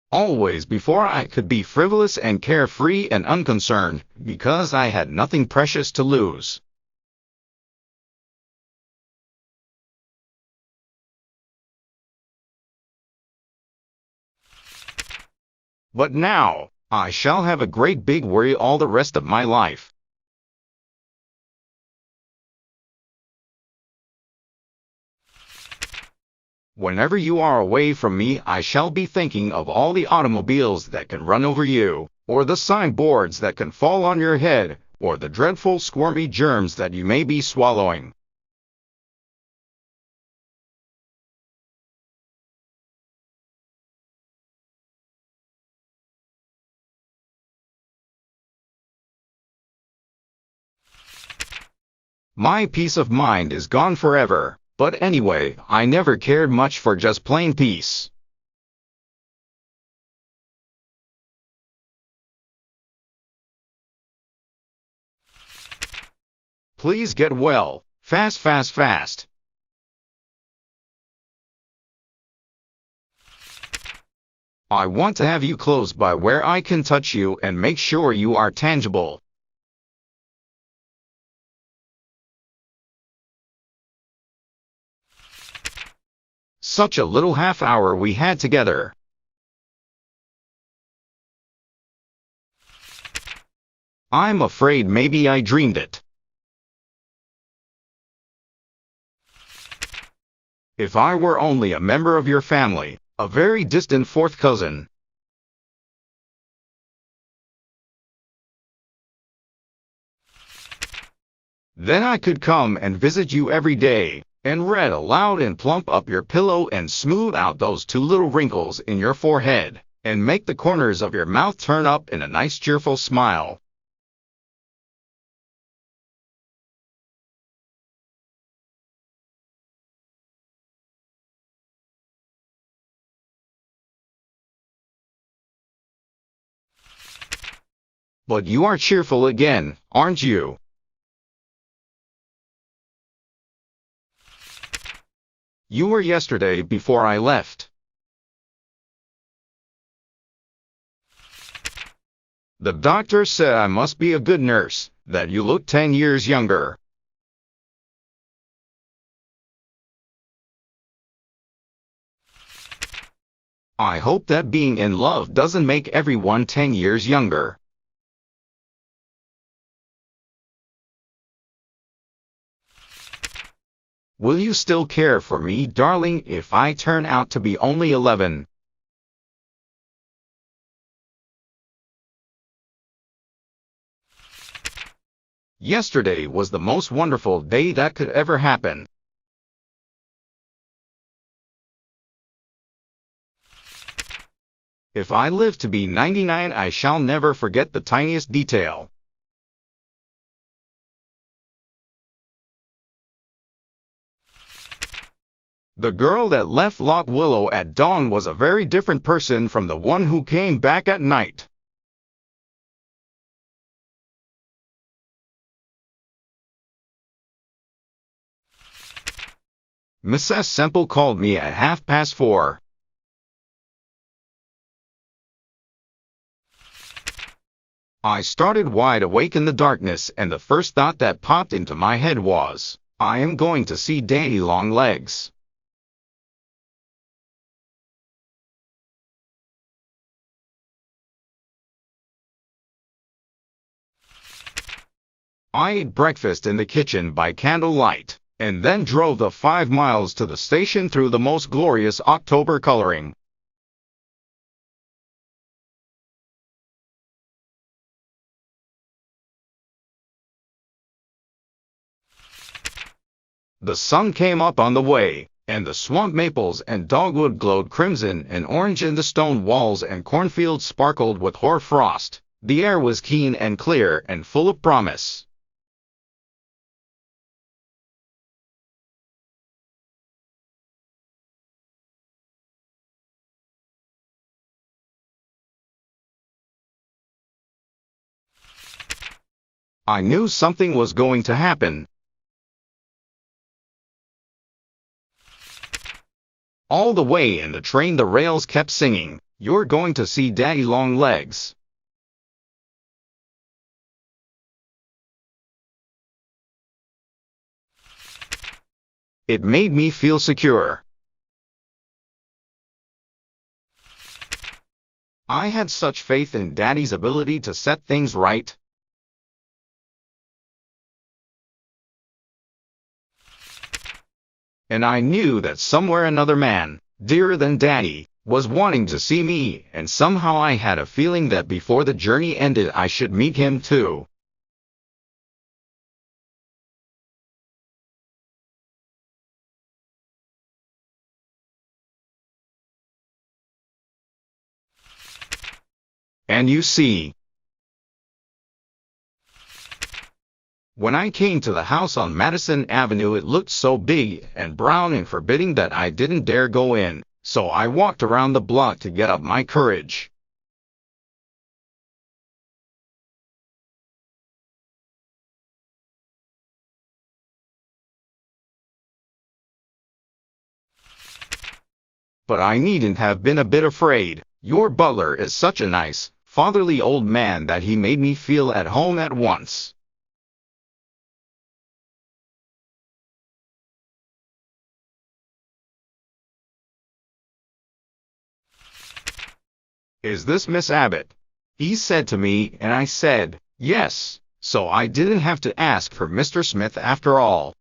Always before I could be frivolous and carefree and unconcerned, because I had nothing precious to lose. But now, I shall have a great big worry all the rest of my life. Whenever you are away from me, I shall be thinking of all the automobiles that can run over you, or the signboards that can fall on your head, or the dreadful squirmy germs that you may be swallowing. My peace of mind is gone forever, but anyway, I never cared much for just plain peace. Please get well, fast, fast, fast. I want to have you close by where I can touch you and make sure you are tangible. Such a little half hour we had together. I'm afraid maybe I dreamed it. If I were only a member of your family, a very distant fourth cousin. Then I could come and visit you every day, and read aloud and plump up your pillow and smooth out those 2 little wrinkles in your forehead, and make the corners of your mouth turn up in a nice cheerful smile. But you are cheerful again, aren't you? You were yesterday before I left. The doctor said I must be a good nurse, that you look 10 years younger. I hope that being in love doesn't make everyone 10 years younger. Will you still care for me, darling, if I turn out to be only 11? Yesterday was the most wonderful day that could ever happen. If I live to be 99, I shall never forget the tiniest detail. The girl that left Lock Willow at dawn was a very different person from the one who came back at night. Mrs. Semple called me at 4:30. I started wide awake in the darkness, and the first thought that popped into my head was, I am going to see Daddy Longlegs. I ate breakfast in the kitchen by candlelight, and then drove the 5 miles to the station through the most glorious October coloring. The sun came up on the way, and the swamp maples and dogwood glowed crimson and orange in the stone walls, and cornfields sparkled with hoar frost. The air was keen and clear and full of promise. I knew something was going to happen. All the way in the train the rails kept singing, You're going to see Daddy Long Legs. It made me feel secure. I had such faith in Daddy's ability to set things right. And I knew that somewhere another man, dearer than Daddy, was wanting to see me, and somehow I had a feeling that before the journey ended I should meet him too. And you see, when I came to the house on Madison Avenue, it looked so big and brown and forbidding that I didn't dare go in, so I walked around the block to get up my courage. But I needn't have been a bit afraid. Your butler is such a nice, fatherly old man that he made me feel at home at once. Is this Miss Abbott? He said to me, and I said, yes, so I didn't have to ask for Mr. Smith after all.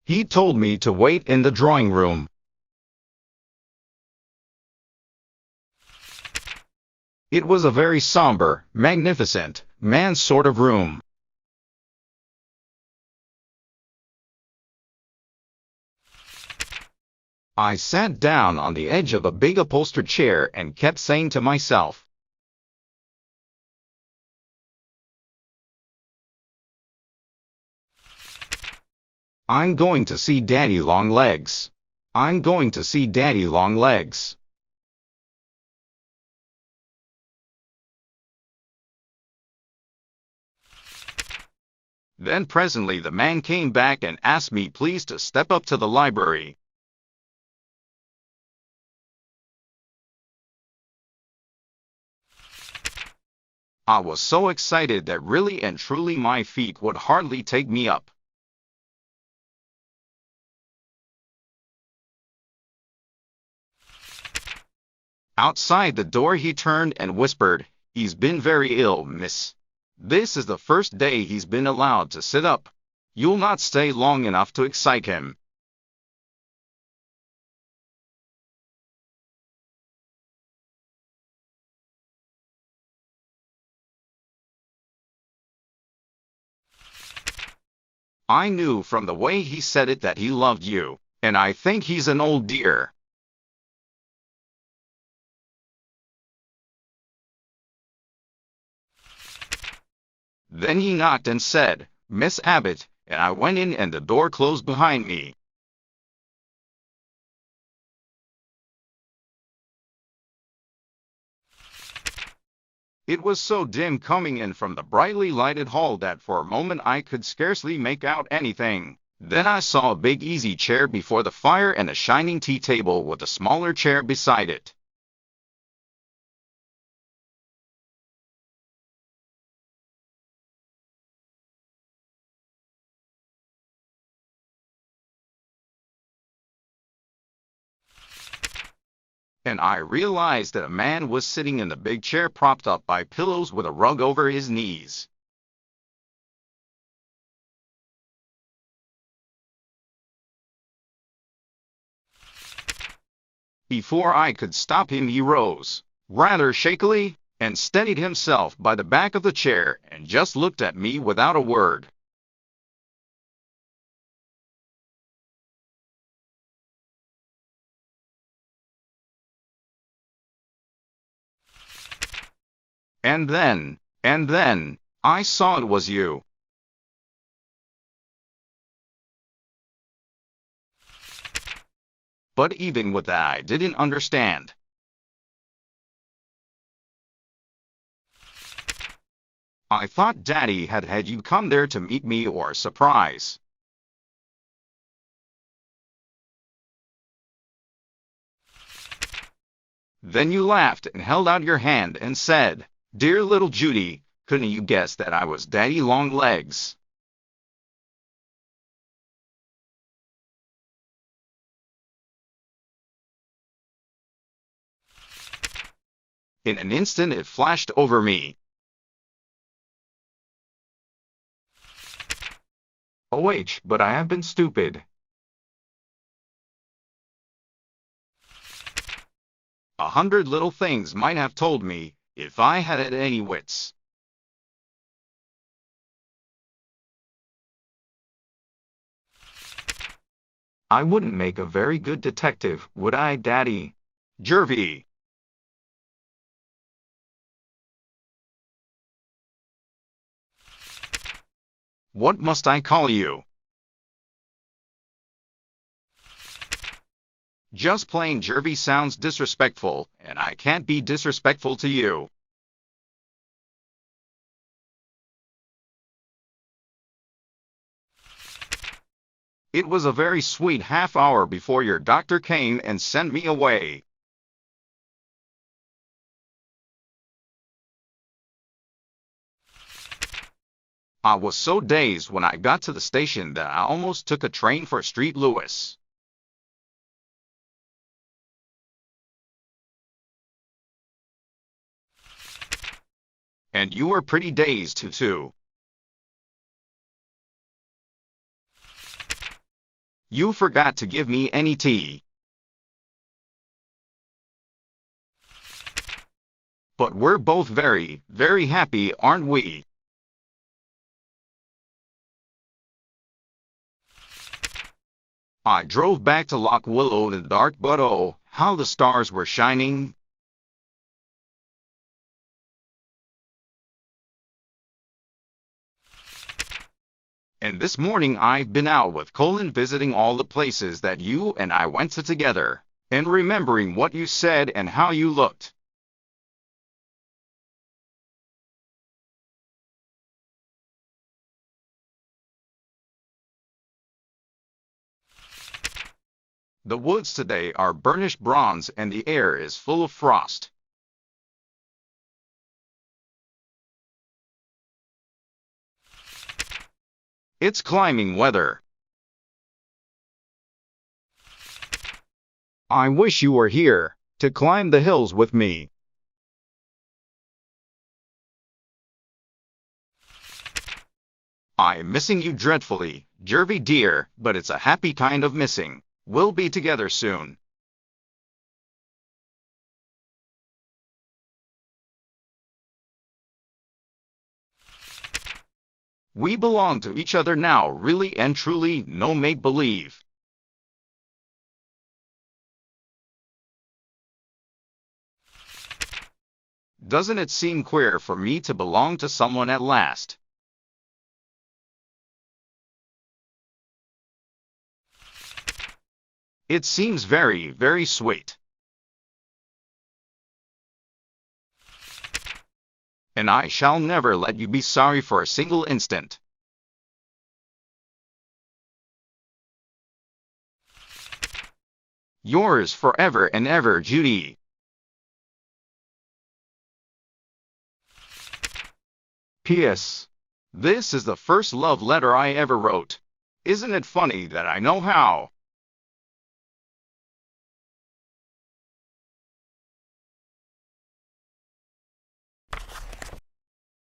He told me to wait in the drawing room. It was a very somber, magnificent, man's sort of room. I sat down on the edge of a big upholstered chair and kept saying to myself, I'm going to see Daddy Long Legs. I'm going to see Daddy Long Legs. Then presently the man came back and asked me please to step up to the library. I was so excited that really and truly my feet would hardly take me up. Outside the door he turned and whispered, he's been very ill, miss. This is the first day he's been allowed to sit up. You'll not stay long enough to excite him. I knew from the way he said it that he loved you, and I think he's an old dear. Then he knocked and said, Miss Abbott, and I went in and the door closed behind me. It was so dim coming in from the brightly lighted hall that for a moment I could scarcely make out anything. Then I saw a big easy chair before the fire and a shining tea table with a smaller chair beside it. And I realized that a man was sitting in the big chair propped up by pillows with a rug over his knees. Before I could stop him, he rose, rather shakily, and steadied himself by the back of the chair and just looked at me without a word. And then, I saw it was you. But even with that, I didn't understand. I thought Daddy had had you come there to meet me or surprise. Then you laughed and held out your hand and said, "Dear little Judy, couldn't you guess that I was Daddy Longlegs?" In an instant it flashed over me. OH, but I have been stupid. 100 little things might have told me, if I had had any wits. I wouldn't make a very good detective, would I, Daddy? Jervy. What must I call you? Just plain Jervy sounds disrespectful, and I can't be disrespectful to you. It was a very sweet half hour before your doctor came and sent me away. I was so dazed when I got to the station that I almost took a train for St. Louis. And you were pretty dazed too. You forgot to give me any tea. But we're both very, very happy, aren't we? I drove back to Lock Willow in the dark, but oh, how the stars were shining. And this morning I've been out with Colin visiting all the places that you and I went to together, and remembering what you said and how you looked. The woods today are burnished bronze and the air is full of frost. It's climbing weather. I wish you were here to climb the hills with me. I'm missing you dreadfully, Jervy dear, but it's a happy kind of missing. We'll be together soon. We belong to each other now, really and truly, no make-believe. Doesn't it seem queer for me to belong to someone at last? It seems very, very sweet. And I shall never let you be sorry for a single instant. Yours forever and ever, Judy. P.S. This is the first love letter I ever wrote. Isn't it funny that I know how?